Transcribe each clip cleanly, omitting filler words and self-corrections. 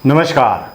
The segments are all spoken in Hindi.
नमस्कार,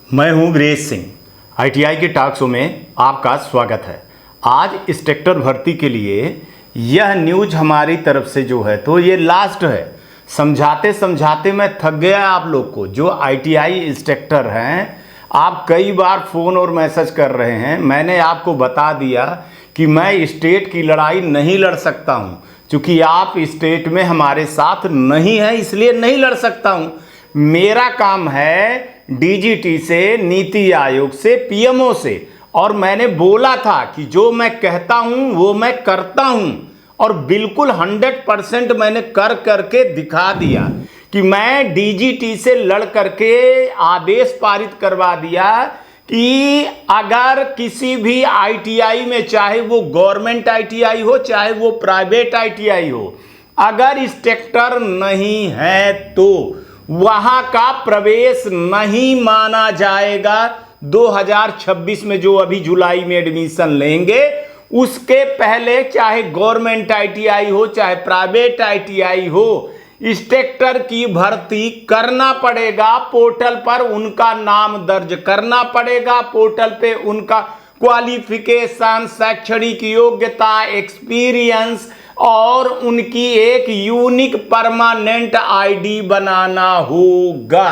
मैं हूं वीरेश सिंह। आईटीआई के टॉक शो में आपका स्वागत है। आज इंस्पेक्टर भर्ती के लिए यह न्यूज हमारी तरफ से जो है तो ये लास्ट है। समझाते समझाते मैं थक गया आप लोग को। जो आईटीआई इंस्पेक्टर हैं, आप कई बार फ़ोन और मैसेज कर रहे हैं। मैंने आपको बता दिया कि मैं स्टेट की लड़ाई नहीं लड़ सकता हूं, क्योंकि आप स्टेट में हमारे साथ नहीं हैं, इसलिए नहीं लड़ सकता हूं। मेरा काम है डीजीटी से, नीति आयोग से, पीएमओ से। और मैंने बोला था कि जो मैं कहता हूं वो मैं करता हूं, और बिल्कुल 100% मैंने कर करके दिखा दिया कि मैं डीजीटी से लड़ करके आदेश पारित करवा दिया कि अगर किसी भी आईटीआई में, चाहे वो गवर्नमेंट आईटीआई हो चाहे वो प्राइवेट आईटीआई हो, अगर इंस्पेक्टर नहीं है तो वहां का प्रवेश नहीं माना जाएगा। 2026 में जो अभी जुलाई में एडमिशन लेंगे, उसके पहले चाहे गवर्नमेंट आईटीआई हो चाहे प्राइवेट आईटीआई हो, इंस्पेक्टर की भर्ती करना पड़ेगा। पोर्टल पर उनका नाम दर्ज करना पड़ेगा। पोर्टल पे उनका क्वालिफिकेशन, शैक्षणिक योग्यता, एक्सपीरियंस और उनकी एक यूनिक परमानेंट आईडी बनाना होगा।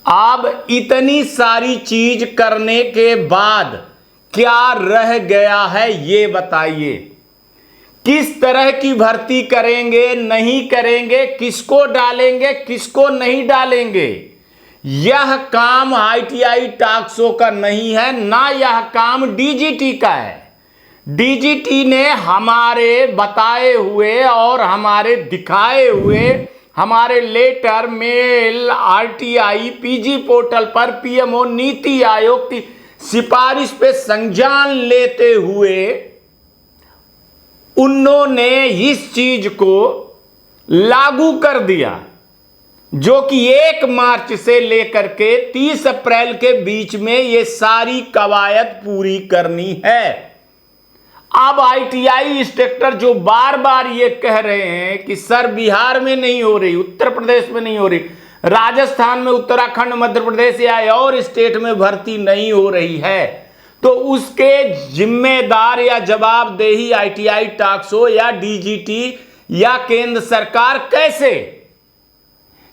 अब इतनी सारी चीज करने के बाद क्या रह गया है ये बताइए। किस तरह की भर्ती करेंगे, नहीं करेंगे, किसको डालेंगे, किसको नहीं डालेंगे, यह काम आईटीआई टॉक शो का नहीं है, ना यह काम डीजीटी का है। डीजीटी ने हमारे बताए हुए और हमारे दिखाए हुए हमारे letter, mail, RTI, PG portal पर पीएमओ, नीति आयोग की सिफारिश पे संज्ञान लेते हुए उन्होंने इस चीज को लागू कर दिया, जो कि 1 मार्च से लेकर के 30 अप्रैल के बीच में ये सारी कवायद पूरी करनी है। अब आईटीआई इंस्पेक्टर जो बार बार ये कह रहे हैं कि सर बिहार में नहीं हो रही, उत्तर प्रदेश में नहीं हो रही, राजस्थान में, उत्तराखंड, मध्य प्रदेश या और स्टेट में भर्ती नहीं हो रही है, तो उसके जिम्मेदार या जवाबदेही आईटीआई टॉक शो या डीजीटी या केंद्र सरकार कैसे?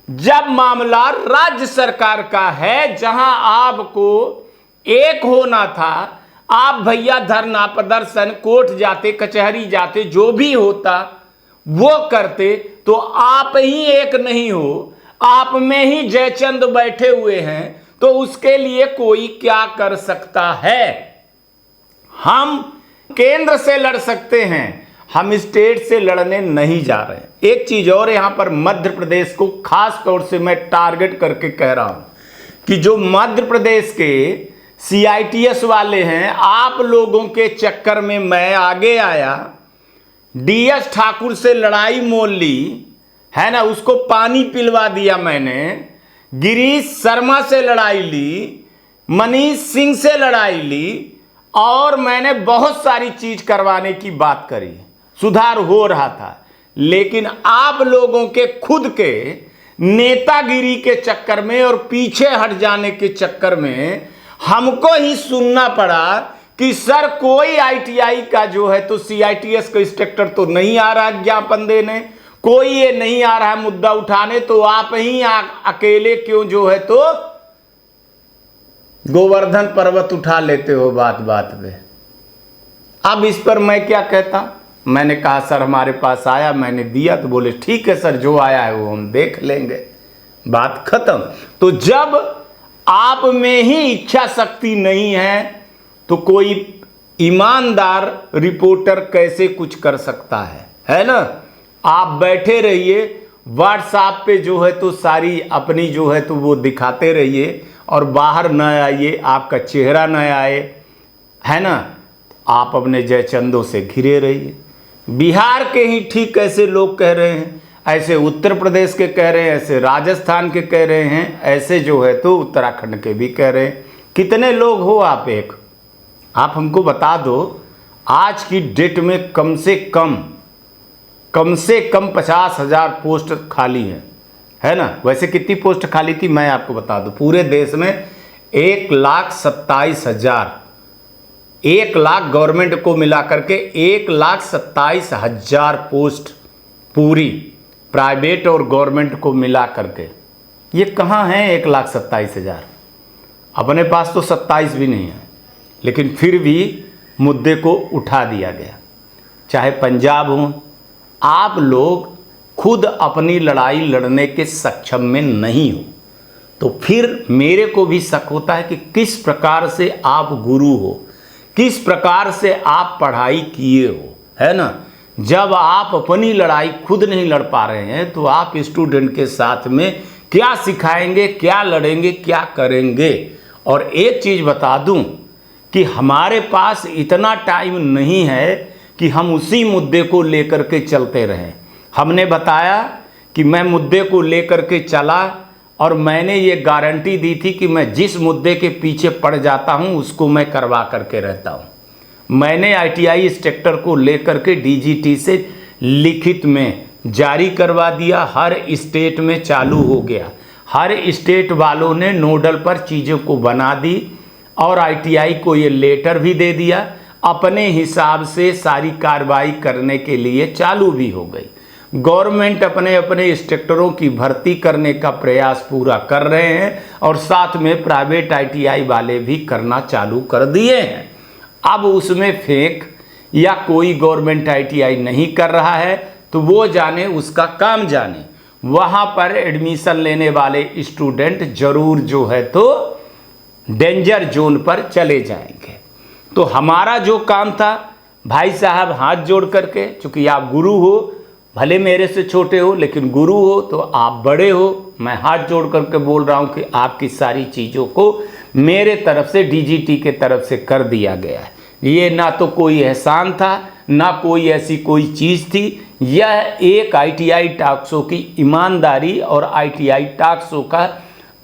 जब मामला राज्य सरकार का है, जहां आपको एक होना था, आप भैया धरना प्रदर्शन, कोर्ट जाते, कचहरी जाते, जो भी होता वो करते, तो आप ही एक नहीं हो, आप में ही जयचंद बैठे हुए हैं, तो उसके लिए कोई क्या कर सकता है? हम केंद्र से लड़ सकते हैं, हम स्टेट से लड़ने नहीं जा रहे। एक चीज और यहां पर मध्य प्रदेश को खास तौर से मैं टारगेट करके कह रहा हूं कि जो मध्य प्रदेश के सीआईटीएस वाले हैं, आप लोगों के चक्कर में मैं आगे आया, डीएस ठाकुर से लड़ाई मोल ली है ना, उसको पानी पिलवा दिया मैंने, गिरीश शर्मा से लड़ाई ली, मनीष सिंह से लड़ाई ली, और मैंने बहुत सारी चीज करवाने की बात करी, सुधार हो रहा था। लेकिन आप लोगों के खुद के नेतागिरी के चक्कर में और पीछे हट जाने के चक्कर में हमको ही सुनना पड़ा कि सर कोई आईटीआई का जो है तो सीआईटीएस का इंस्पेक्टर तो नहीं आ रहा ज्ञापन देने, कोई ये नहीं आ रहा है मुद्दा उठाने, तो आप ही अकेले क्यों जो है तो गोवर्धन पर्वत उठा लेते हो बात बात पे। अब इस पर मैं क्या कहता? मैंने कहा सर हमारे पास आया, मैंने दिया, तो बोले ठीक है सर, जो आया है वो हम देख लेंगे, बात खत्म। तो जब आप में ही इच्छा शक्ति नहीं है तो कोई ईमानदार रिपोर्टर कैसे कुछ कर सकता है ना? आप बैठे रहिए, व्हाट्सएप पे जो है तो सारी अपनी जो है तो वो दिखाते रहिए, और बाहर न आइए, आपका चेहरा न आए, है ना? आप अपने जयचंदों से घिरे रहिए। बिहार के ही ठीक ऐसे लोग कह रहे हैं, ऐसे उत्तर प्रदेश के कह रहे हैं, ऐसे राजस्थान के कह रहे हैं, ऐसे जो है तो उत्तराखंड के भी कह रहे हैं। कितने लोग हो आप? एक आप हमको बता दो, आज की डेट में कम से कम 50,000 पोस्ट खाली हैं, है ना। वैसे कितनी पोस्ट खाली थी मैं आपको बता दूं, पूरे देश में 1,27,000, 1 लाख गवर्नमेंट को मिला करके 1,27,000 पोस्ट पूरी प्राइवेट और गवर्नमेंट को मिला करके। ये कहाँ है 1,27,000? अपने पास तो 27 भी नहीं है, लेकिन फिर भी मुद्दे को उठा दिया गया। चाहे पंजाब हो, आप लोग खुद अपनी लड़ाई लड़ने के सक्षम में नहीं हो, तो फिर मेरे को भी शक होता है कि किस प्रकार से आप गुरु हो, किस प्रकार से आप पढ़ाई किए हो, है ना। जब आप अपनी लड़ाई खुद नहीं लड़ पा रहे हैं तो आप स्टूडेंट के साथ में क्या सिखाएंगे, क्या लड़ेंगे, क्या करेंगे। और एक चीज़ बता दूं कि हमारे पास इतना टाइम नहीं है कि हम उसी मुद्दे को लेकर के चलते रहें। हमने बताया कि मैं मुद्दे को लेकर के चला और मैंने ये गारंटी दी थी कि मैं जिस मुद्दे के पीछे पड़ जाता हूं उसको मैं करवा करके रहता हूं। मैंने ITI इंस्ट्रक्टर को लेकर के DGT से लिखित में जारी करवा दिया, हर स्टेट में चालू हो गया, हर स्टेट वालों ने नोडल पर चीज़ों को बना दी और ITI को ये लेटर भी दे दिया, अपने हिसाब से सारी कार्रवाई करने के लिए चालू भी हो गई। गवर्नमेंट अपने अपने इंस्ट्रक्टरों की भर्ती करने का प्रयास पूरा कर रहे हैं और साथ में प्राइवेट ITI वाले भी करना चालू कर दिए हैं। अब उसमें फेक या कोई गवर्नमेंट ITI नहीं कर रहा है तो वो जाने, उसका काम जाने। वहाँ पर एडमिशन लेने वाले स्टूडेंट जरूर जो है तो डेंजर जोन पर चले जाएंगे। तो हमारा जो काम था भाई साहब, हाथ जोड़ करके, चूँकि आप गुरु हो, भले मेरे से छोटे हो लेकिन गुरु हो तो आप बड़े हो, मैं हाथ जोड़ करके बोल रहा हूँ कि आपकी सारी चीज़ों को मेरे तरफ से DGT के तरफ से कर दिया गया है। ये ना तो कोई एहसान था, ना कोई ऐसी कोई चीज़ थी, यह एक ITI टॉक शो की ईमानदारी और ITI टॉक शो का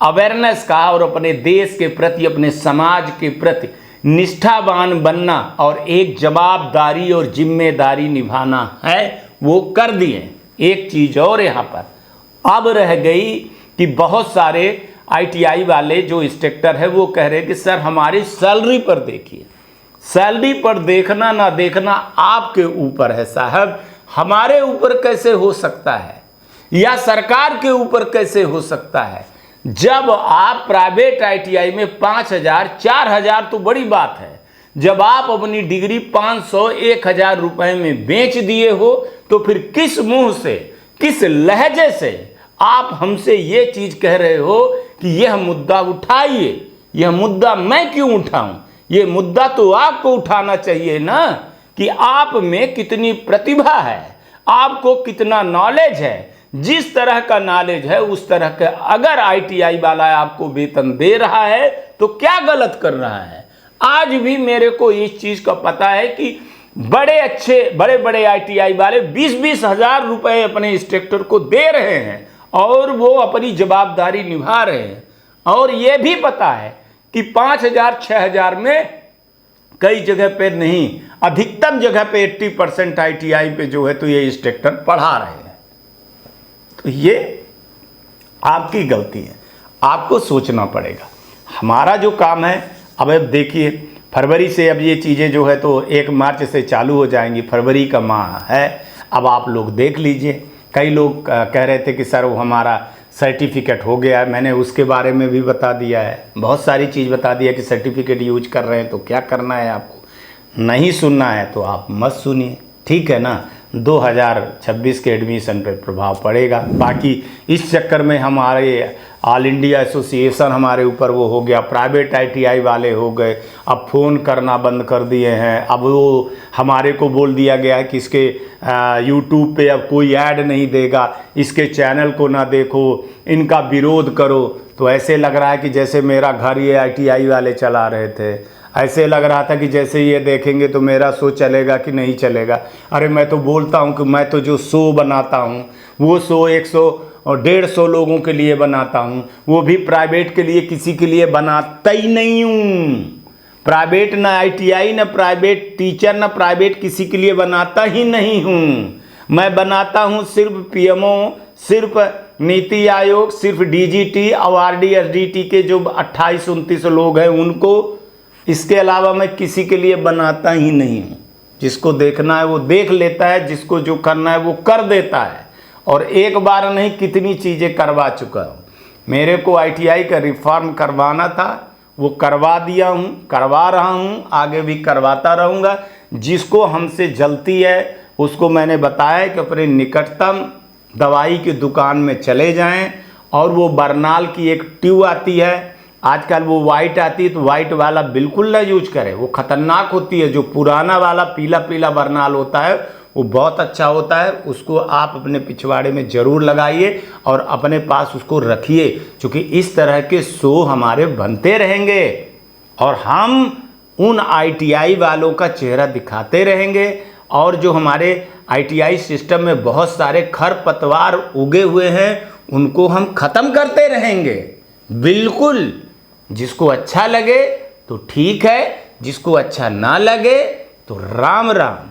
अवेयरनेस का और अपने देश के प्रति, अपने समाज के प्रति निष्ठावान बनना और एक जवाबदारी और जिम्मेदारी निभाना है, वो कर दिए। एक चीज़ और यहाँ पर अब रह गई कि बहुत सारे ITI वाले जो इंस्ट्रक्टर है वो कह रहे हैं कि सर हमारी सैलरी पर देखिए। सैलरी पर देखना ना देखना आपके ऊपर है साहब, हमारे ऊपर कैसे हो सकता है या सरकार के ऊपर कैसे हो सकता है। जब आप प्राइवेट ITI में 5,000 4,000 तो बड़ी बात है, जब आप अपनी डिग्री 500-1,000 रुपए में बेच दिए हो तो फिर किस मुंह से, किस लहजे से आप हमसे ये चीज कह रहे हो कि यह मुद्दा उठाइए। यह मुद्दा मैं क्यों उठाऊं? ये मुद्दा तो आपको उठाना चाहिए ना कि आप में कितनी प्रतिभा है, आपको कितना नॉलेज है। जिस तरह का नॉलेज है उस तरह का अगर ITI वाला आपको वेतन दे रहा है तो क्या गलत कर रहा है। आज भी मेरे को इस चीज का पता है कि बड़े अच्छे बड़े बड़े ITI वाले 20-20 हज़ार रुपए अपने इंस्ट्रक्टर को दे रहे हैं और वो अपनी जवाबदारी निभा रहे हैं। और ये भी पता है कि 5,000-6,000 में कई जगह पे नहीं, अधिकतम जगह पे 80% ITI पे जो है तो ये इंस्ट्रक्टर पढ़ा रहे हैं। तो ये आपकी गलती है, आपको सोचना पड़ेगा। हमारा जो काम है, अब देखिए फरवरी से अब ये चीज़ें जो है तो 1 मार्च से चालू हो जाएंगी। फरवरी का माह है, अब आप लोग देख लीजिए। कई लोग कह रहे थे कि सर वो हमारा सर्टिफिकेट हो गया है, मैंने उसके बारे में भी बता दिया है, बहुत सारी चीज़ बता दिया कि सर्टिफिकेट यूज कर रहे हैं तो क्या करना है। आपको नहीं सुनना है तो आप मत सुनिए, ठीक है ना। 2026 के एडमिशन पे प्रभाव पड़ेगा। बाकी इस चक्कर में हमारे ऑल इंडिया एसोसिएशन हमारे ऊपर वो हो गया, प्राइवेट ITI वाले हो गए, अब फ़ोन करना बंद कर दिए हैं। अब वो हमारे को बोल दिया गया है कि इसके YouTube पे अब कोई ऐड नहीं देगा, इसके चैनल को ना देखो, इनका विरोध करो। तो ऐसे लग रहा है कि जैसे मेरा घर ये ITI वाले चला रहे थे, ऐसे लग रहा था कि जैसे ये देखेंगे तो मेरा शो चलेगा कि नहीं चलेगा। अरे मैं तो बोलता हूँ कि मैं तो जो शो बनाता हूँ वो शो 100 और 150 लोगों के लिए बनाता हूँ, वो भी प्राइवेट के लिए, किसी के लिए बनाता ही नहीं हूँ। प्राइवेट ना ITI ना प्राइवेट टीचर ना प्राइवेट किसी के लिए बनाता ही नहीं हूँ। मैं बनाता हूँ सिर्फ PMO, सिर्फ नीति आयोग सिर्फ डीजीटी और आरडीएसडीटी के जो 28-29 लोग हैं उनको, इसके अलावा मैं किसी के लिए बनाता ही नहीं हूँ। जिसको देखना है वो देख लेता है, जिसको जो करना है वो कर देता है। और एक बार नहीं कितनी चीज़ें करवा चुका हूँ। मेरे को आईटीआई का रिफॉर्म करवाना था, वो करवा दिया हूँ, करवा रहा हूँ, आगे भी करवाता रहूँगा। जिसको हमसे जलती है उसको मैंने बताया कि अपने निकटतम दवाई की दुकान में चले जाएं और वो बरनाल की एक ट्यूब आती है, आजकल वो वाइट आती है, तो वाइट वाला बिल्कुल ना यूज करें, वो खतरनाक होती है। जो पुराना वाला पीला पीला बरनाल होता है वो बहुत अच्छा होता है, उसको आप अपने पिछवाड़े में ज़रूर लगाइए और अपने पास उसको रखिए, क्योंकि इस तरह के शो हमारे बनते रहेंगे और हम उन आईटीआई वालों का चेहरा दिखाते रहेंगे। और जो हमारे आईटीआई सिस्टम में बहुत सारे खरपतवार उगे हुए हैं उनको हम ख़त्म करते रहेंगे। बिल्कुल, जिसको अच्छा लगे तो ठीक है, जिसको अच्छा ना लगे तो राम राम।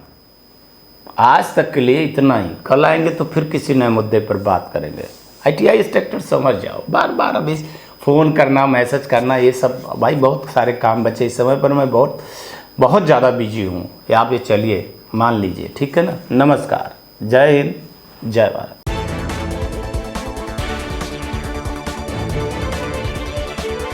आज तक के लिए इतना ही, कल आएंगे तो फिर किसी नए मुद्दे पर बात करेंगे। आईटीआई सेक्टर समझ जाओ। बार बार अभी फ़ोन करना, मैसेज करना, ये सब भाई बहुत सारे काम बचे इस समय पर। मैं बहुत ज़्यादा बिजी हूँ। आप ये चलिए मान लीजिए, ठीक है ना। नमस्कार, जय हिंद, जय भारत।